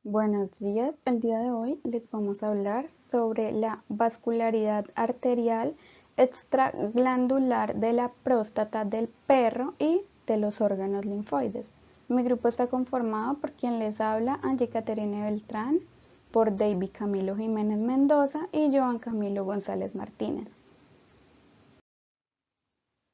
Buenos días, el día de hoy les vamos a hablar sobre la vascularidad arterial extraglandular de la próstata del perro y de los órganos linfoides. Mi grupo está conformado por quien les habla, Angie Caterine Beltrán, por David Camilo Jiménez Mendoza y Joan Camilo González Martínez.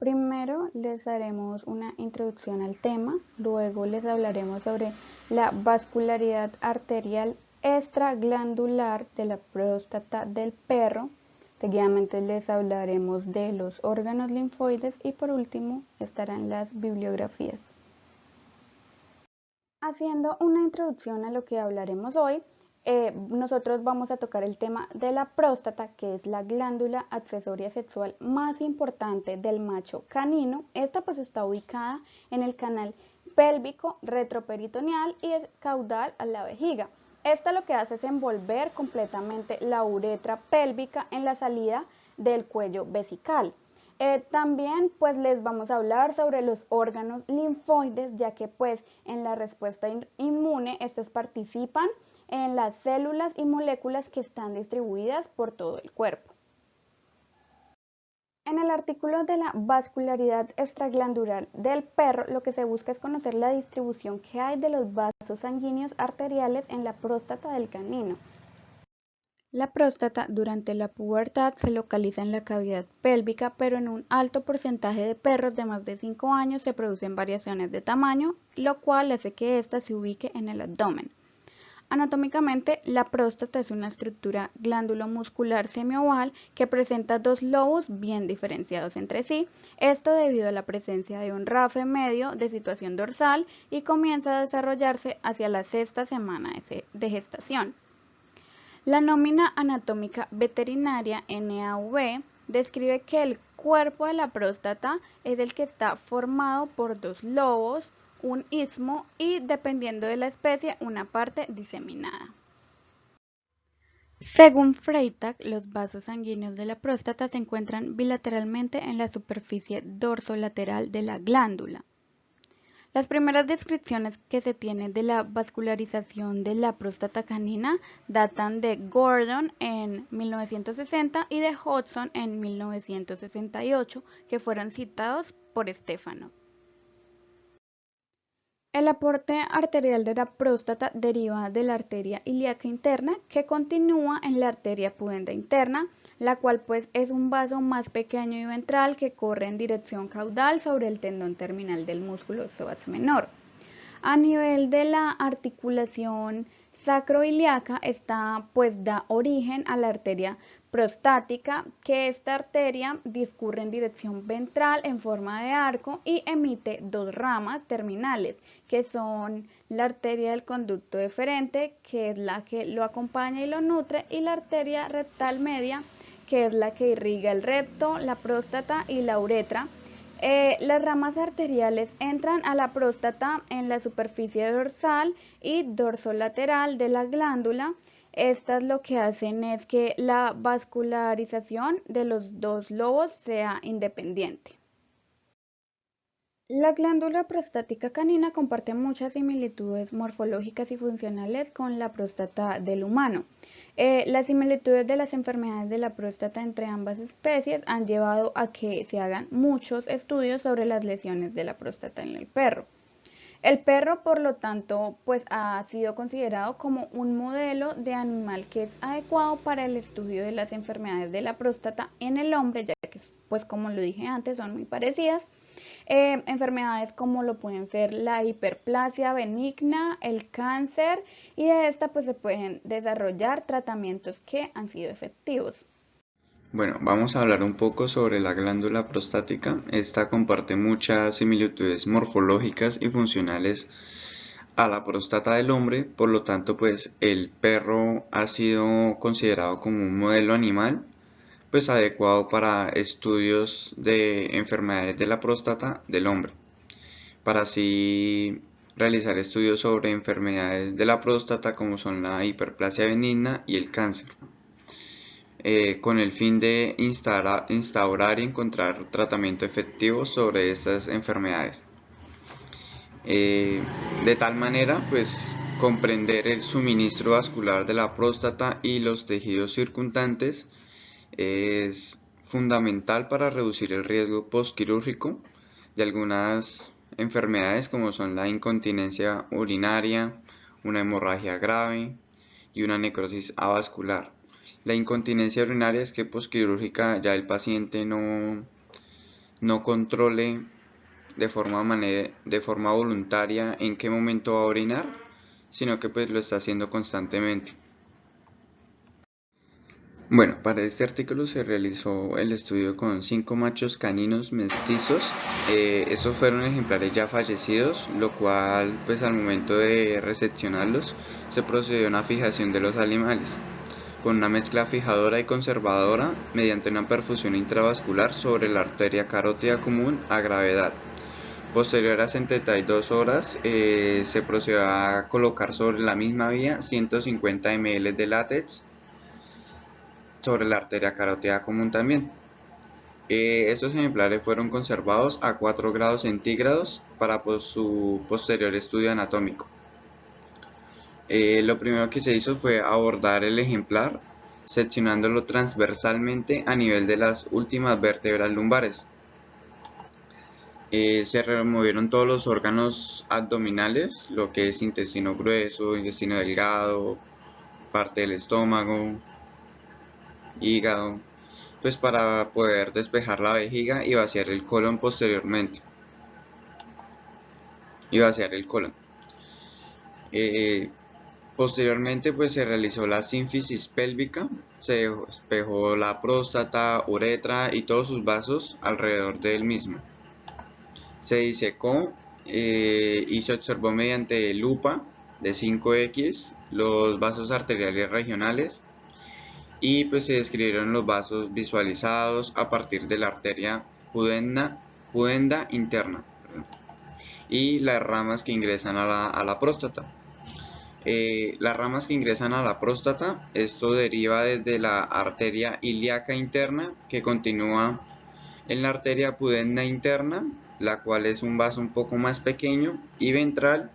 Primero les haremos una introducción al tema, luego les hablaremos sobre la vascularidad arterial extraglandular de la próstata del perro, seguidamente les hablaremos de los órganos linfoides y por último estarán las bibliografías. Haciendo una introducción a lo que hablaremos hoy, nosotros vamos a tocar el tema de la próstata, que es la glándula accesoria sexual más importante del macho canino. Esta pues está ubicada en el canal pélvico retroperitoneal y es caudal a la vejiga. Esta lo que hace es envolver completamente la uretra pélvica en la salida del cuello vesical. También pues les vamos a hablar sobre los órganos linfoides, ya que pues en la respuesta inmune estos participan en las células y moléculas que están distribuidas por todo el cuerpo. En el artículo de la vascularidad extraglandular del perro, lo que se busca es conocer la distribución que hay de los vasos sanguíneos arteriales en la próstata del canino. La próstata durante la pubertad se localiza en la cavidad pélvica, pero en un alto porcentaje de perros de más de 5 años se producen variaciones de tamaño, lo cual hace que ésta se ubique en el abdomen. Anatómicamente, la próstata es una estructura glándulo-muscular semioval que presenta dos lobos bien diferenciados entre sí, esto debido a la presencia de un rafe medio de situación dorsal y comienza a desarrollarse hacia la sexta semana de gestación. La nómina anatómica veterinaria NAV describe que el cuerpo de la próstata es el que está formado por dos lobos, un istmo y, dependiendo de la especie, una parte diseminada. Según Freytag, los vasos sanguíneos de la próstata se encuentran bilateralmente en la superficie dorsolateral de la glándula. Las primeras descripciones que se tienen de la vascularización de la próstata canina datan de Gordon en 1960 y de Hodgson en 1968, que fueron citados por Stefano. El aporte arterial de la próstata deriva de la arteria ilíaca interna, que continúa en la arteria pudenda interna, la cual pues es un vaso más pequeño y ventral que corre en dirección caudal sobre el tendón terminal del músculo psoas menor. A nivel de la articulación sacroiliaca, esta pues da origen a la arteria prostática, que esta arteria discurre en dirección ventral en forma de arco y emite dos ramas terminales, que son la arteria del conducto deferente, que es la que lo acompaña y lo nutre, y la arteria rectal media, que es la que irriga el recto, la próstata y la uretra. Las ramas arteriales entran a la próstata en la superficie dorsal y dorsolateral de la glándula. Estas lo que hacen es que la vascularización de los dos lobos sea independiente. La glándula prostática canina comparte muchas similitudes morfológicas y funcionales con la próstata del humano. Las similitudes de las enfermedades de la próstata entre ambas especies han llevado a que se hagan muchos estudios sobre las lesiones de la próstata en el perro. El perro, por lo tanto, pues ha sido considerado como un modelo de animal que es adecuado para el estudio de las enfermedades de la próstata en el hombre, ya que, pues como lo dije antes, son muy parecidas. Enfermedades como lo pueden ser la hiperplasia benigna, el cáncer, y de esta pues se pueden desarrollar tratamientos que han sido efectivos. Bueno, vamos a hablar un poco sobre la glándula prostática. Esta comparte muchas similitudes morfológicas y funcionales a la próstata del hombre, por lo tanto, pues el perro ha sido considerado como un modelo animal, pues adecuado para estudios de enfermedades de la próstata del hombre, para así realizar estudios sobre enfermedades de la próstata como son la hiperplasia benigna y el cáncer. Con el fin de instaurar y encontrar tratamiento efectivo sobre estas enfermedades. De tal manera, pues Comprender el suministro vascular de la próstata y los tejidos circundantes es fundamental para reducir el riesgo postquirúrgico de algunas enfermedades como son la incontinencia urinaria, una hemorragia grave y una necrosis avascular. La incontinencia urinaria es que postquirúrgica ya el paciente no controle de forma voluntaria en qué momento va a orinar, sino que pues lo está haciendo constantemente. Bueno, para este artículo se realizó el estudio con 5 machos caninos mestizos. Estos fueron ejemplares ya fallecidos, lo cual pues al momento de recepcionarlos se procedió a una fijación de los animales con una mezcla fijadora y conservadora mediante una perfusión intravascular sobre la arteria carótida común a gravedad. Posterior a 72 horas se procedió a colocar sobre la misma vía 150 ml de látex sobre la arteria carótida común también. Estos ejemplares fueron conservados a 4 grados centígrados para su posterior estudio anatómico. Lo primero que se hizo fue abordar el ejemplar seccionándolo transversalmente a nivel de las últimas vértebras lumbares. Se removieron todos los órganos abdominales, lo que es intestino grueso, intestino delgado, parte del estómago, hígado, pues para poder despejar la vejiga y vaciar el colon posteriormente. Posteriormente pues se realizó la sínfisis pélvica, se despejó la próstata, uretra y todos sus vasos alrededor del mismo. Se disecó y se observó mediante lupa de 5X los vasos arteriales regionales y pues se describieron los vasos visualizados a partir de la arteria pudenda interna y las ramas que ingresan a la próstata. Las ramas que ingresan a la próstata, esto deriva desde la arteria ilíaca interna que continúa en la arteria pudenda interna, la cual es un vaso un poco más pequeño y ventral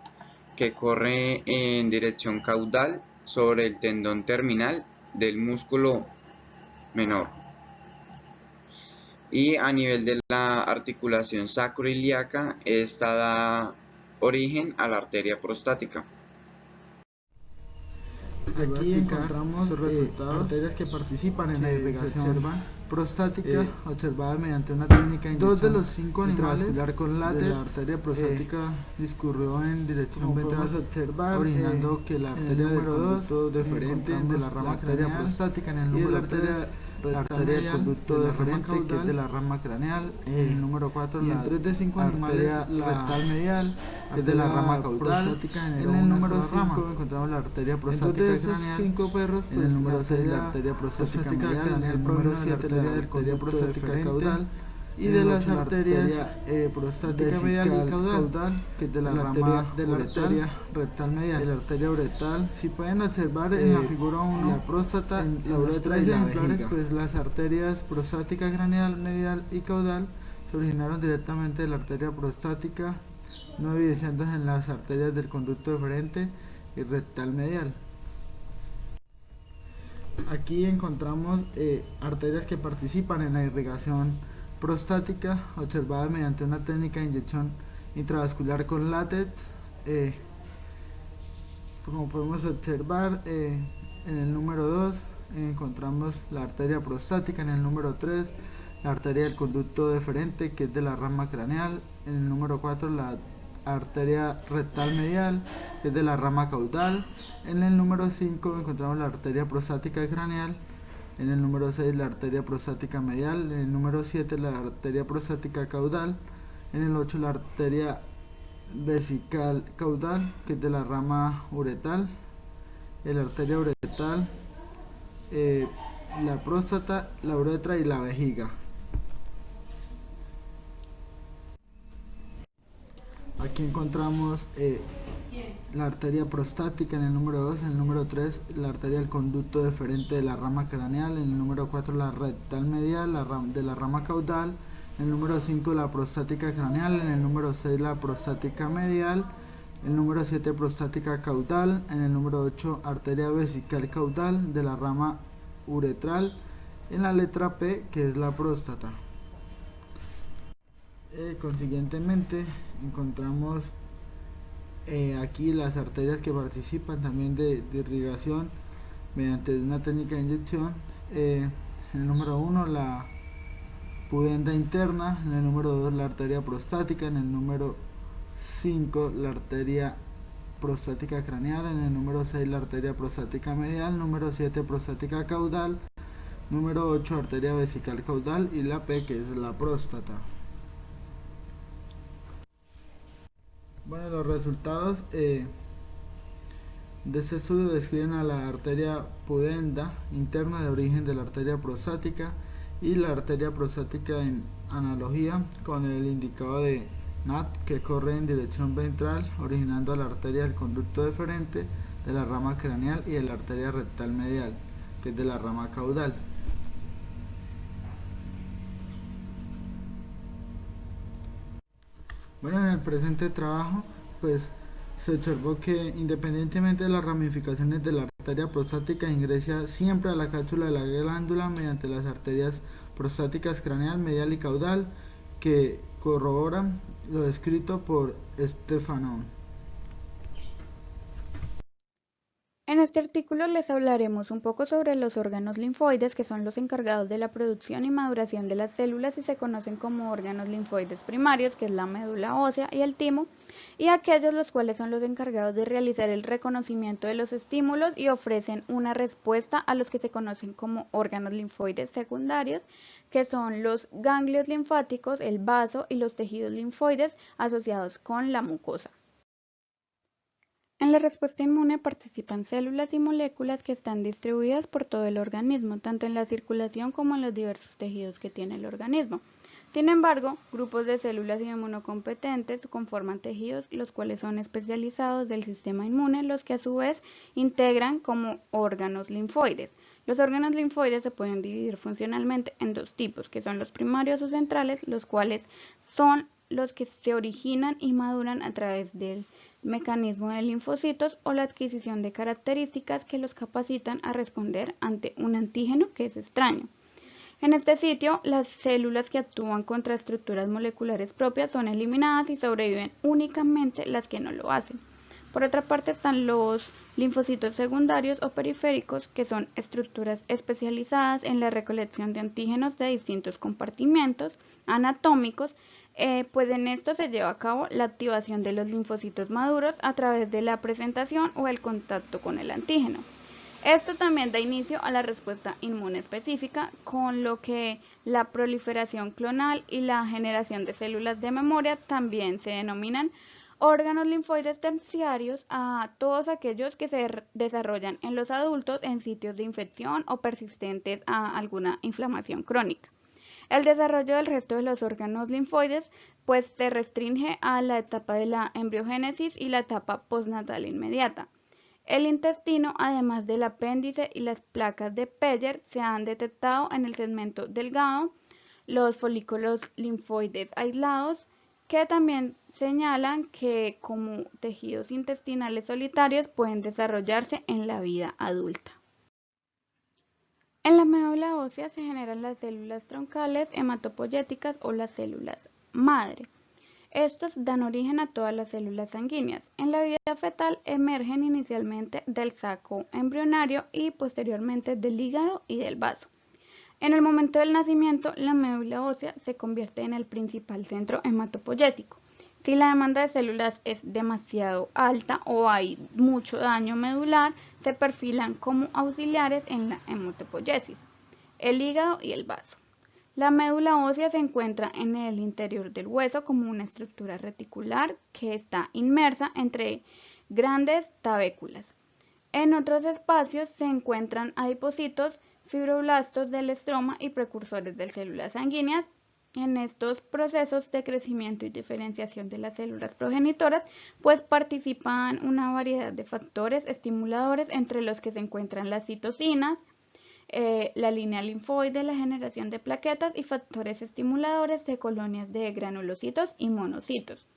que corre en dirección caudal sobre el tendón terminal del músculo menor. Y a nivel de la articulación sacroiliaca, esta da origen a la arteria prostática. Aquí encontramos arterias que participan en la irrigación prostática observada mediante una técnica de inyección. 2 de los 5 intravascular con látex. La arteria prostática discurrió en dirección ventral observar, originando que la arteria del conducto deferente de la rama craneal prostática en el número 3, la arteria del conducto deferente que es de la rama craneal, el número 4 la 3 de 5 arteria rectal medial que es de la rama caudal, en el número 5 encontramos la arteria prostática craneal, 5 perros en el número 6 la arteria prostática medial, en el número 7 la arteria prostática caudal y de las arterias prostática medial y caudal que es de la rama de la arteria rectal medial. La arteria uretal, si pueden observar en la figura 1 la próstata, la uretra y la vejiga, pues las arterias prostática craneal, medial y caudal se originaron directamente de la arteria prostática, no evidenciándose en las arterias del conducto deferente y rectal medial. Aquí encontramos arterias que participan en la irrigación prostática observada mediante una técnica de inyección intravascular con látex. Como podemos observar, en el número 2 encontramos la arteria prostática, en el número 3 la arteria del conducto deferente que es de la rama craneal, en el número 4 la arteria rectal medial que es de la rama caudal, en el número 5 encontramos la arteria prostática craneal, en el número 6 la arteria prostática medial, en el número 7 la arteria prostática caudal, en el 8 la arteria vesical caudal que es de la rama uretal, la arteria uretal, la próstata, la uretra y la vejiga. Aquí encontramos la arteria prostática en el número 2, en el número 3 la arteria del conducto deferente de la rama craneal, en el número 4 la rectal medial de la rama caudal, en el número 5 la prostática craneal, en el número 6 la prostática medial, el número 7 prostática caudal, en el número 8 arteria vesical caudal de la rama uretral, en la letra P, que es la próstata. Consiguientemente encontramos aquí las arterias que participan también de irrigación mediante una técnica de inyección. En el número 1 la pudenda interna, en el número 2 la arteria prostática, en el número 5 la arteria prostática craneal, en el número 6 la arteria prostática medial, número 7 prostática caudal, número 8 arteria vesical caudal y la P, que es la próstata. Bueno, los resultados de este estudio describen a la arteria pudenda interna de origen de la arteria prostática y la arteria prostática en analogía con el indicado de NAT, que corre en dirección ventral originando la arteria del conducto deferente de la rama craneal y de la arteria rectal medial, que es de la rama caudal. Bueno, en el presente trabajo, pues se observó que independientemente de las ramificaciones de la arteria prostática, ingresa siempre a la cápsula de la glándula mediante las arterias prostáticas craneal, medial y caudal, que corroboran lo descrito por Stefanon. En este artículo les hablaremos un poco sobre los órganos linfoides, que son los encargados de la producción y maduración de las células y se conocen como órganos linfoides primarios, que es la médula ósea y el timo, y aquellos los cuales son los encargados de realizar el reconocimiento de los estímulos y ofrecen una respuesta a los que se conocen como órganos linfoides secundarios, que son los ganglios linfáticos, el vaso y los tejidos linfoides asociados con la mucosa. En la respuesta inmune participan células y moléculas que están distribuidas por todo el organismo, tanto en la circulación como en los diversos tejidos que tiene el organismo. Sin embargo, grupos de células inmunocompetentes conforman tejidos, los cuales son especializados del sistema inmune, los que a su vez integran como órganos linfoides. Los órganos linfoides se pueden dividir funcionalmente en dos tipos, que son los primarios o centrales, los cuales son los que se originan y maduran a través del mecanismo de linfocitos o la adquisición de características que los capacitan a responder ante un antígeno que es extraño. En este sitio, las células que actúan contra estructuras moleculares propias son eliminadas y sobreviven únicamente las que no lo hacen. Por otra parte están los linfocitos secundarios o periféricos, que son estructuras especializadas en la recolección de antígenos de distintos compartimentos anatómicos, pues en esto se lleva a cabo la activación de los linfocitos maduros a través de la presentación o el contacto con el antígeno. Esto también da inicio a la respuesta inmune específica, con lo que la proliferación clonal y la generación de células de memoria también se denominan órganos linfoides terciarios a todos aquellos que se desarrollan en los adultos en sitios de infección o persistentes a alguna inflamación crónica. El desarrollo del resto de los órganos linfoides pues se restringe a la etapa de la embriogénesis y la etapa postnatal inmediata. El intestino, además del apéndice y las placas de Peyer, se han detectado en el segmento delgado, los folículos linfoides aislados, que también señalan que como tejidos intestinales solitarios pueden desarrollarse en la vida adulta. En la médula ósea se generan las células troncales hematopoyéticas o las células madre. Estas dan origen a todas las células sanguíneas. En la vida fetal emergen inicialmente del saco embrionario y posteriormente del hígado y del vaso. En el momento del nacimiento, la médula ósea se convierte en el principal centro hematopoyético. Si la demanda de células es demasiado alta o hay mucho daño medular, se perfilan como auxiliares en la hematopoiesis, el hígado y el vaso. La médula ósea se encuentra en el interior del hueso como una estructura reticular que está inmersa entre grandes tabéculas. En otros espacios se encuentran adipocitos, fibroblastos del estroma y precursores de células sanguíneas. En estos procesos de crecimiento y diferenciación de las células progenitoras, pues participan una variedad de factores estimuladores, entre los que se encuentran las citocinas, la línea linfoide, la generación de plaquetas y factores estimuladores de colonias de granulocitos y monocitos.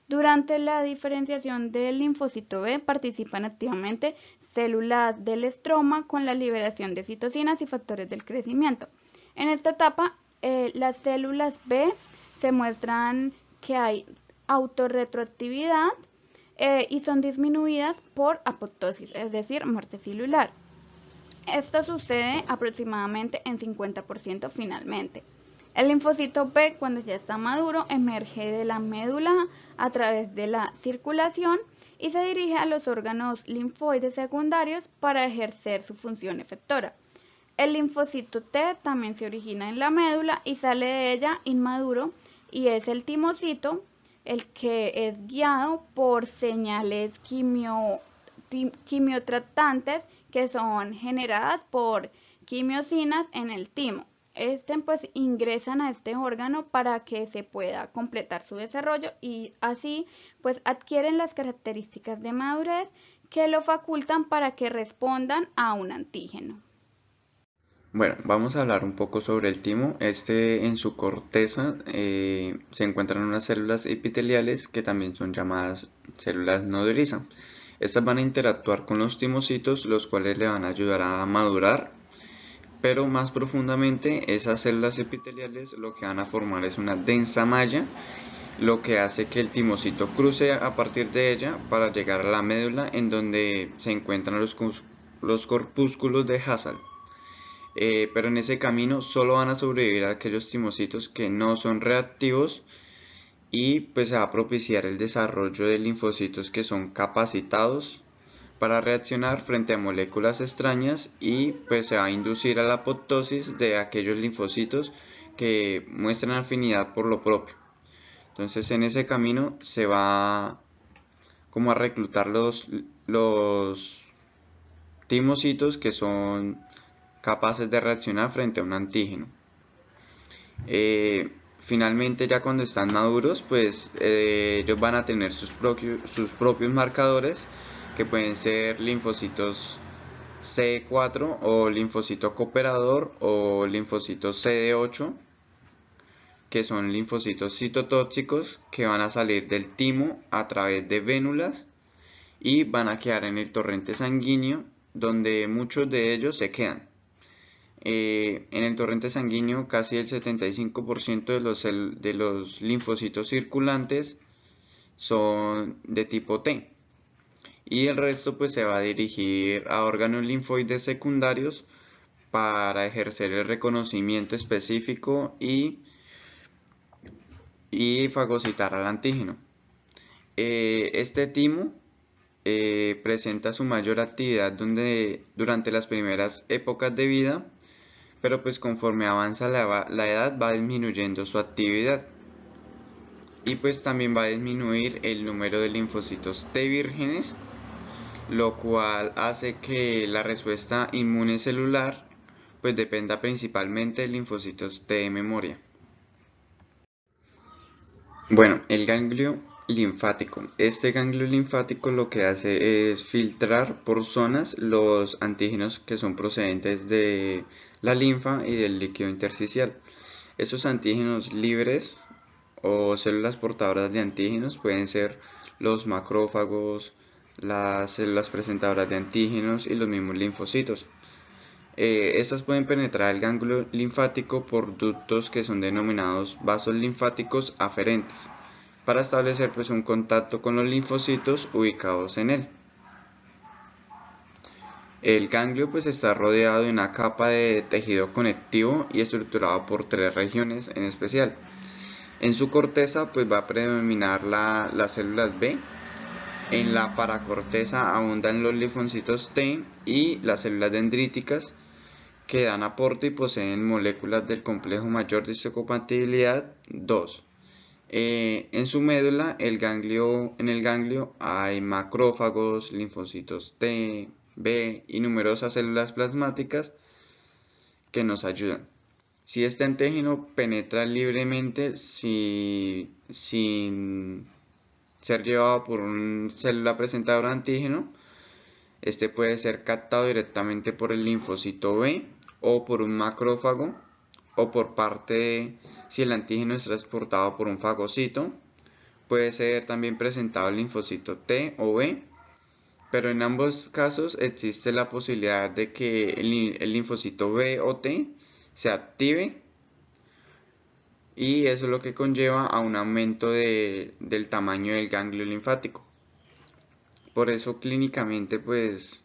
Durante la diferenciación del linfocito B participan activamente células del estroma con la liberación de citocinas y factores del crecimiento. En esta etapa, las células B se muestran que hay autorretroactividad y son disminuidas por apoptosis, es decir, muerte celular. Esto sucede aproximadamente en 50% finalmente. El linfocito B, cuando ya está maduro, emerge de la médula a través de la circulación y se dirige a los órganos linfoides secundarios para ejercer su función efectora. El linfocito T también se origina en la médula y sale de ella inmaduro, y es el timocito el que es guiado por señales quimiotratantes que son generadas por quimiosinas en el timo. Pues ingresan a este órgano para que se pueda completar su desarrollo y así pues adquieren las características de madurez que lo facultan para que respondan a un antígeno. Bueno, vamos a hablar un poco sobre el timo. En su corteza se encuentran unas células epiteliales que también son llamadas células nodriza. Estas van a interactuar con los timocitos, los cuales le van a ayudar a madurar. Pero más profundamente, esas células epiteliales lo que van a formar es una densa malla, lo que hace que el timocito cruce a partir de ella para llegar a la médula, en donde se encuentran los corpúsculos de Hassall. Pero en ese camino solo van a sobrevivir aquellos timocitos que no son reactivos, y pues se va a propiciar el desarrollo de linfocitos que son capacitados para reaccionar frente a moléculas extrañas, y pues se va a inducir a la apoptosis de aquellos linfocitos que muestran afinidad por lo propio. Entonces en ese camino se va como a reclutar los timocitos que son capaces de reaccionar frente a un antígeno. Finalmente, ya cuando están maduros, pues ellos van a tener sus propios marcadores, que pueden ser linfocitos CD4 o linfocito cooperador o linfocitos CD8, que son linfocitos citotóxicos que van a salir del timo a través de vénulas y van a quedar en el torrente sanguíneo, donde muchos de ellos se quedan. En el torrente sanguíneo casi el 75% de los linfocitos circulantes son de tipo T, y el resto pues se va a dirigir a órganos linfoides secundarios para ejercer el reconocimiento específico y fagocitar al antígeno. Este timo presenta su mayor actividad durante las primeras épocas de vida, pero pues conforme avanza la edad va disminuyendo su actividad, y pues también va a disminuir el número de linfocitos T vírgenes, lo cual hace que la respuesta inmune celular pues dependa principalmente de linfocitos T de memoria. Bueno, el ganglio linfático. Este ganglio linfático lo que hace es filtrar por zonas los antígenos que son procedentes de la linfa y del líquido intersticial. Estos antígenos libres o células portadoras de antígenos pueden ser los macrófagos, las células presentadoras de antígenos y los mismos linfocitos. Estas pueden penetrar el ganglio linfático por ductos que son denominados vasos linfáticos aferentes, para establecer pues un contacto con los linfocitos ubicados en él. El ganglio pues está rodeado de una capa de tejido conectivo y estructurado por 3 regiones en especial. En su corteza pues va a predominar las células B. En la paracorteza abundan los linfocitos T y las células dendríticas, que dan aporte y poseen moléculas del complejo mayor de histocompatibilidad 2. En su médula, en el ganglio hay macrófagos, linfocitos T, B y numerosas células plasmáticas que nos ayudan. Si este antígeno penetra libremente sin ser llevado por una célula presentadora de antígeno, este puede ser captado directamente por el linfocito B o por un macrófago, o por parte si el antígeno es transportado por un fagocito Puede ser también presentado el linfocito T o B, pero en ambos casos existe la posibilidad de que el linfocito B o T se active, y eso es lo que conlleva a un aumento del tamaño del ganglio linfático. Por eso clínicamente pues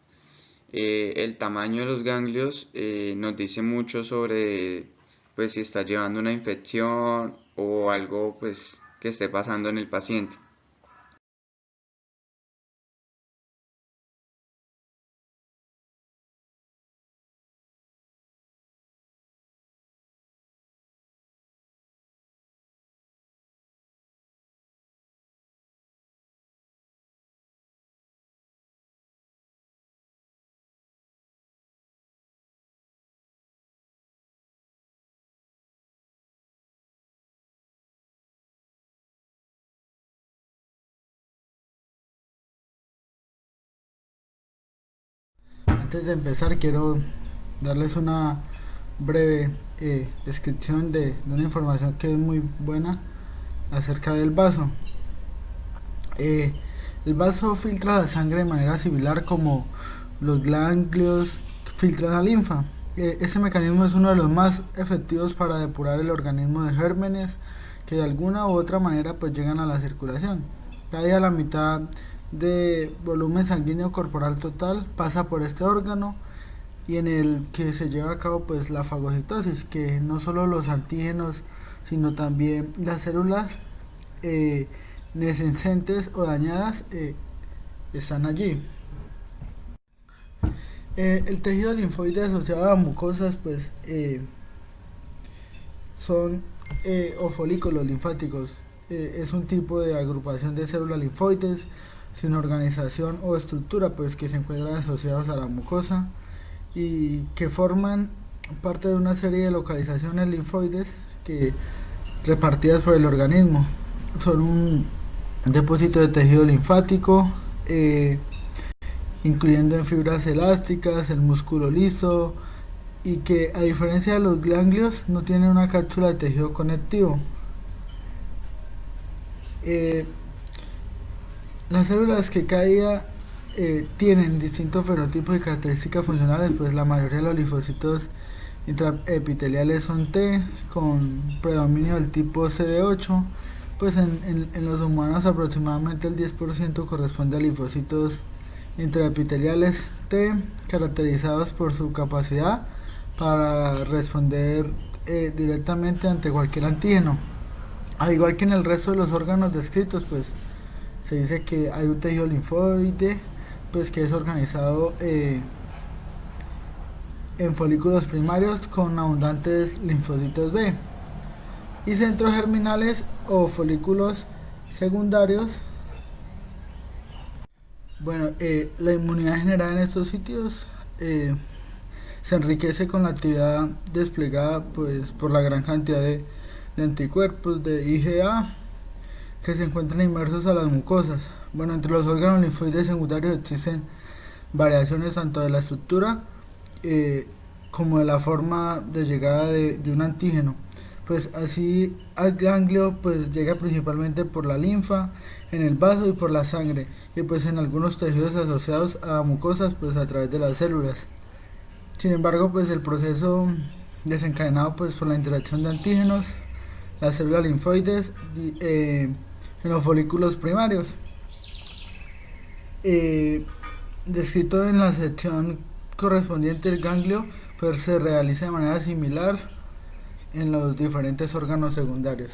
el tamaño de los ganglios nos dice mucho sobre pues si está llevando una infección o algo pues que esté pasando en el paciente. Antes de empezar quiero darles una breve descripción de una información que es muy buena acerca del vaso. El vaso filtra la sangre de manera similar como los ganglios filtran la linfa. Este mecanismo es uno de los más efectivos para depurar el organismo de gérmenes que de alguna u otra manera pues llegan a la circulación. Cada día la mitad de volumen sanguíneo corporal total pasa por este órgano, y en el que se lleva a cabo pues la fagocitosis, que no solo los antígenos sino también las células nescentes o dañadas están allí. El tejido linfoide asociado a mucosas pues son o folículos linfáticos. Es un tipo de agrupación de células linfoides sin organización o estructura, pues que se encuentran asociados a la mucosa y que forman parte de una serie de localizaciones linfoides que repartidas por el organismo. Son un depósito de tejido linfático, incluyendo en fibras elásticas, el músculo liso, y que a diferencia de los ganglios no tienen una cápsula de tejido conectivo. Las células que cada día tienen distintos fenotipos y características funcionales, pues la mayoría de los linfocitos intraepiteliales son T, con predominio del tipo CD8, pues en los humanos aproximadamente el 10% corresponde a linfocitos intraepiteliales T, caracterizados por su capacidad para responder directamente ante cualquier antígeno. Al igual que en el resto de los órganos descritos, pues se dice que hay un tejido linfoide pues que es organizado en folículos primarios con abundantes linfocitos B, y centros germinales o folículos secundarios. Bueno, la inmunidad generada en estos sitios se enriquece con la actividad desplegada pues por la gran cantidad de anticuerpos de IgA que se encuentran inmersos a las mucosas. Bueno, entre los órganos linfoides secundarios existen variaciones tanto de la estructura como de la forma de llegada de un antígeno. Pues así al ganglio pues llega principalmente por la linfa, en el vaso y por la sangre, y pues en algunos tejidos asociados a mucosas pues a través de las células. Sin embargo, pues el proceso desencadenado pues por la interacción de antígenos, las células linfoides en los folículos primarios, descrito en la sección correspondiente del ganglio, pues se realiza de manera similar en los diferentes órganos secundarios.